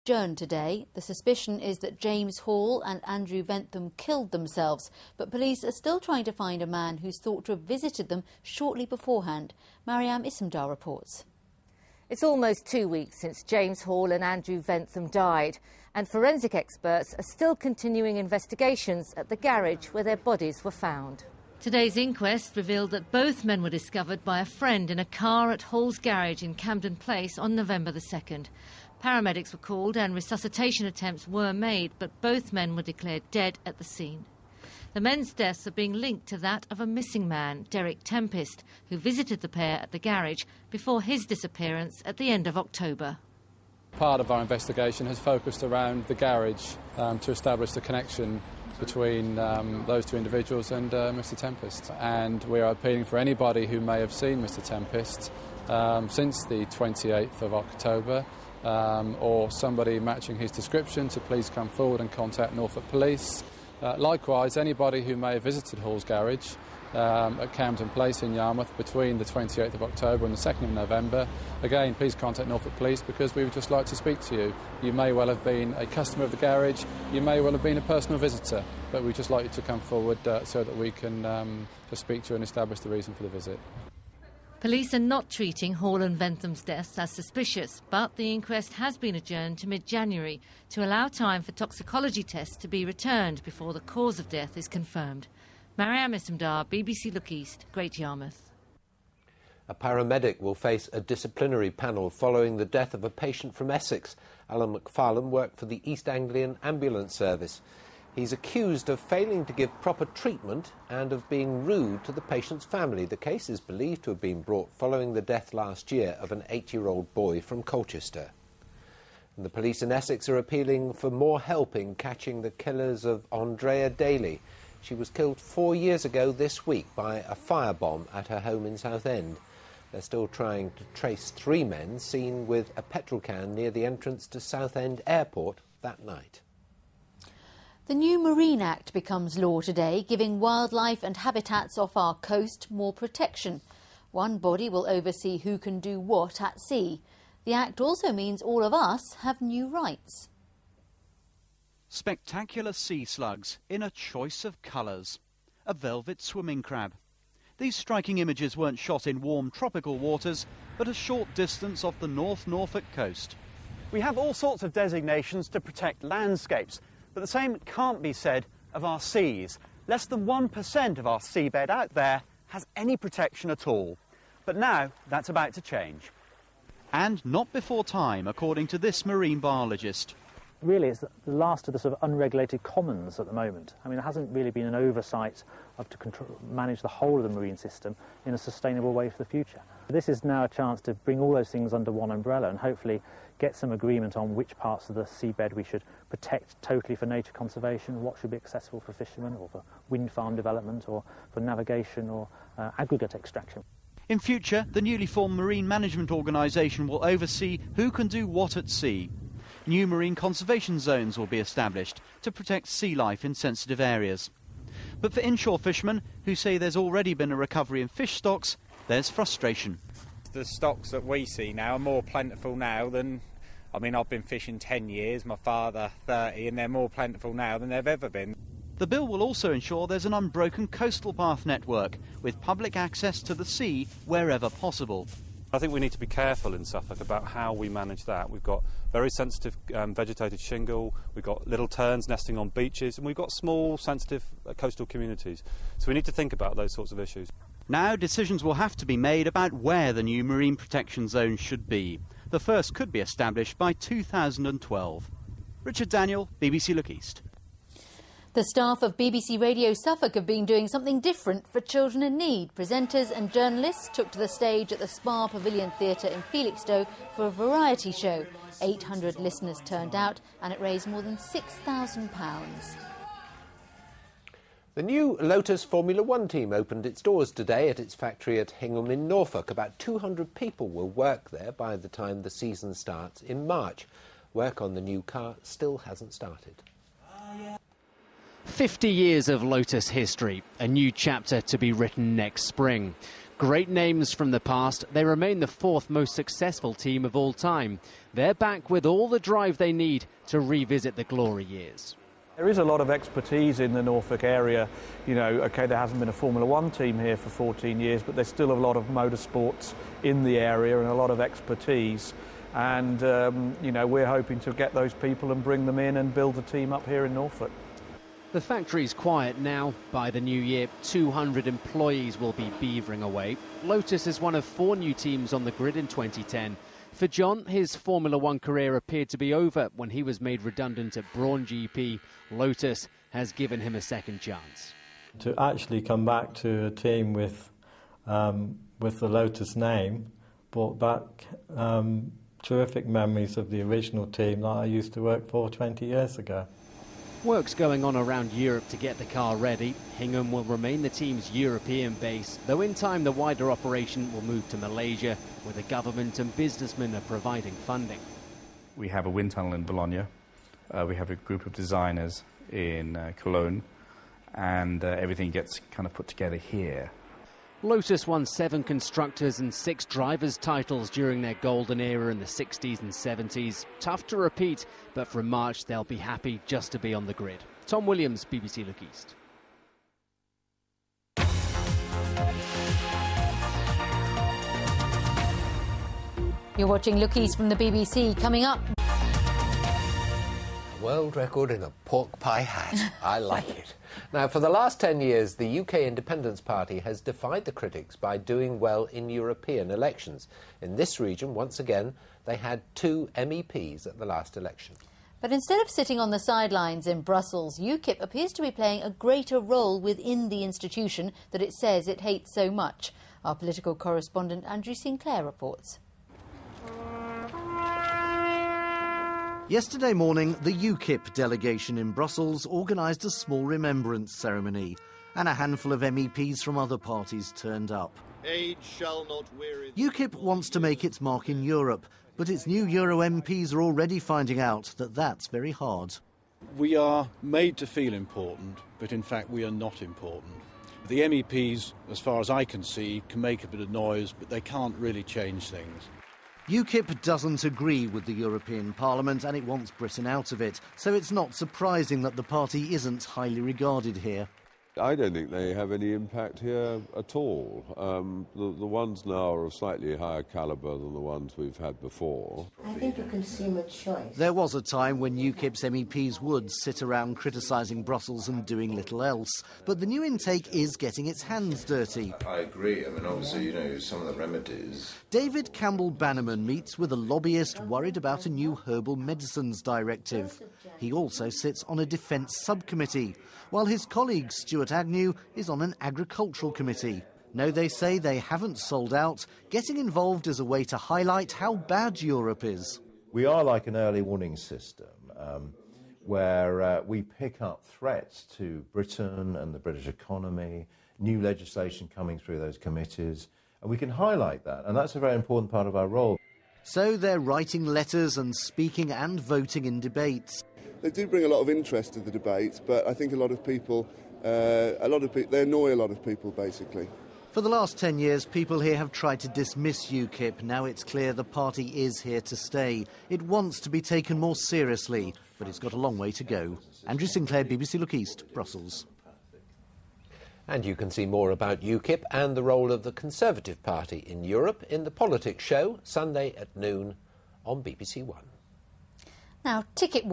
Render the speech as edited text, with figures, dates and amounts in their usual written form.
Adjourned today. The suspicion is that James Hall and Andrew Ventham killed themselves, but police are still trying to find a man who's thought to have visited them shortly beforehand. Mariam Ismdar reports. It's almost 2 weeks since James Hall and Andrew Ventham died, and forensic experts are still continuing investigations at the garage where their bodies were found. Today's inquest revealed that both men were discovered by a friend in a car at Hall's garage in Camden Place on November the 2nd. Paramedics were called and resuscitation attempts were made, but both men were declared dead at the scene. The men's deaths are being linked to that of a missing man, Derek Tempest, who visited the pair at the garage before his disappearance at the end of October. Part of our investigation has focused around the garage to establish the connection between those two individuals and Mr Tempest. And we are appealing for anybody who may have seen Mr Tempest since the 28th of October or somebody matching his description to please come forward and contact Norfolk Police. Likewise, anybody who may have visited Hall's garage at Camden Place in Yarmouth between the 28th of October and the 2nd of November, again, please contact Norfolk Police because we would just like to speak to you. You may well have been a customer of the garage, you may well have been a personal visitor, but we'd just like you to come forward so that we can just speak to you and establish the reason for the visit. Police are not treating Hall and Ventham's deaths as suspicious, but the inquest has been adjourned to mid-January to allow time for toxicology tests to be returned before the cause of death is confirmed. Mariam Ismdar, BBC Look East, Great Yarmouth. A paramedic will face a disciplinary panel following the death of a patient from Essex. Alan McFarlane worked for the East Anglian Ambulance Service. He's accused of failing to give proper treatment and of being rude to the patient's family. The case is believed to have been brought following the death last year of an 8-year-old boy from Colchester. And the police in Essex are appealing for more help in catching the killers of Andrea Daly. She was killed 4 years ago this week by a firebomb at her home in Southend. They're still trying to trace 3 men seen with a petrol can near the entrance to Southend Airport that night. The new Marine Act becomes law today, giving wildlife and habitats off our coast more protection. One body will oversee who can do what at sea. The Act also means all of us have new rights. Spectacular sea slugs in a choice of colours. A velvet swimming crab. These striking images weren't shot in warm tropical waters, but a short distance off the North Norfolk coast. We have all sorts of designations to protect landscapes, but the same can't be said of our seas. Less than 1% of our seabed out there has any protection at all. But now that's about to change. And not before time, according to this marine biologist. Really, it's the last of the sort of unregulated commons at the moment. I mean, there hasn't really been an oversight to manage the whole of the marine system in a sustainable way for the future. This is now a chance to bring all those things under one umbrella and hopefully get some agreement on which parts of the seabed we should protect totally for nature conservation, what should be accessible for fishermen or for wind farm development or for navigation or aggregate extraction. In future, the newly formed Marine Management Organisation will oversee who can do what at sea. New marine conservation zones will be established to protect sea life in sensitive areas. But for inshore fishermen who say there's already been a recovery in fish stocks, there's frustration. The stocks that we see now are more plentiful now than, I mean, I've been fishing 10 years, my father 30, and they're more plentiful now than they've ever been. The bill will also ensure there's an unbroken coastal path network with public access to the sea wherever possible. I think we need to be careful in Suffolk about how we manage that. We've got very sensitive vegetated shingle, we've got little terns nesting on beaches, and we've got small, sensitive coastal communities. So we need to think about those sorts of issues. Now decisions will have to be made about where the new marine protection zone should be. The first could be established by 2012. Richard Daniel, BBC Look East. The staff of BBC Radio Suffolk have been doing something different for children in need. Presenters and journalists took to the stage at the Spa Pavilion Theatre in Felixstowe for a variety show. 800 listeners turned out and it raised more than £6,000. The new Lotus Formula One team opened its doors today at its factory at Hingham in Norfolk. About 200 people will work there by the time the season starts in March. Work on the new car still hasn't started. 50 years of Lotus history, a new chapter to be written next spring. Great names from the past, they remain the fourth most successful team of all time. They're back with all the drive they need to revisit the glory years. There is a lot of expertise in the Norfolk area. You know, OK, there hasn't been a Formula One team here for 14 years, but there's still a lot of motorsports in the area and a lot of expertise. And, you know, we're hoping to get those people and bring them in and build a team up here in Norfolk. The factory's quiet now. By the new year, 200 employees will be beavering away. Lotus is one of 4 new teams on the grid in 2010. For John, his Formula One career appeared to be over when he was made redundant at Brawn GP. Lotus has given him a second chance. To actually come back to a team with the Lotus name brought back terrific memories of the original team that I used to work for 20 years ago. Work's going on around Europe to get the car ready. Hingham will remain the team's European base, though in time the wider operation will move to Malaysia, where the government and businessmen are providing funding. We have a wind tunnel in Bologna, we have a group of designers in Cologne, and everything gets kind of put together here. Lotus won 7 constructors and 6 drivers' titles during their golden era in the 60s and 70s. Tough to repeat, but from March they'll be happy just to be on the grid. Tom Williams, BBC Look East. You're watching Look East from the BBC. Coming up... World record in a pork pie hat. I like it. Now, for the last 10 years, the UK Independence Party has defied the critics by doing well in European elections. In this region, once again, they had 2 MEPs at the last election. But instead of sitting on the sidelines in Brussels, UKIP appears to be playing a greater role within the institution that it says it hates so much. Our political correspondent Andrew Sinclair reports. Yesterday morning, the UKIP delegation in Brussels organised a small remembrance ceremony, and a handful of MEPs from other parties turned up. Age shall not weary. UKIP wants to make its mark in Europe, but its new Euro MPs are already finding out that that's very hard. We are made to feel important, but in fact we are not important. The MEPs, as far as I can see, can make a bit of noise, but they can't really change things. UKIP doesn't agree with the European Parliament and it wants Britain out of it, so it's not surprising that the party isn't highly regarded here. I don't think they have any impact here at all. The ones now are of slightly higher calibre than the ones we've had before. I think a consumer choice. There was a time when UKIP's MEPs would sit around criticising Brussels and doing little else, but the new intake is getting its hands dirty. I agree. I mean, obviously, you know, some of the remedies. David Campbell-Bannerman meets with a lobbyist worried about a new herbal medicines directive. He also sits on a defence subcommittee, while his colleague Stuart Agnew is on an agricultural committee. No, they say they haven't sold out. Getting involved is a way to highlight how bad Europe is. We are like an early warning system where we pick up threats to Britain and the British economy, new legislation coming through those committees, and we can highlight that, and that's a very important part of our role. So they're writing letters and speaking and voting in debates. They do bring a lot of interest to the debates, but I think a lot of people, they annoy a lot of people, basically. For the last 10 years, people here have tried to dismiss UKIP. Now it's clear the party is here to stay. It wants to be taken more seriously, but it's got a long way to go. Andrew Sinclair, BBC Look East, Brussels. And you can see more about UKIP and the role of the Conservative Party in Europe in the Politics Show, Sunday at noon on BBC One. Now, ticket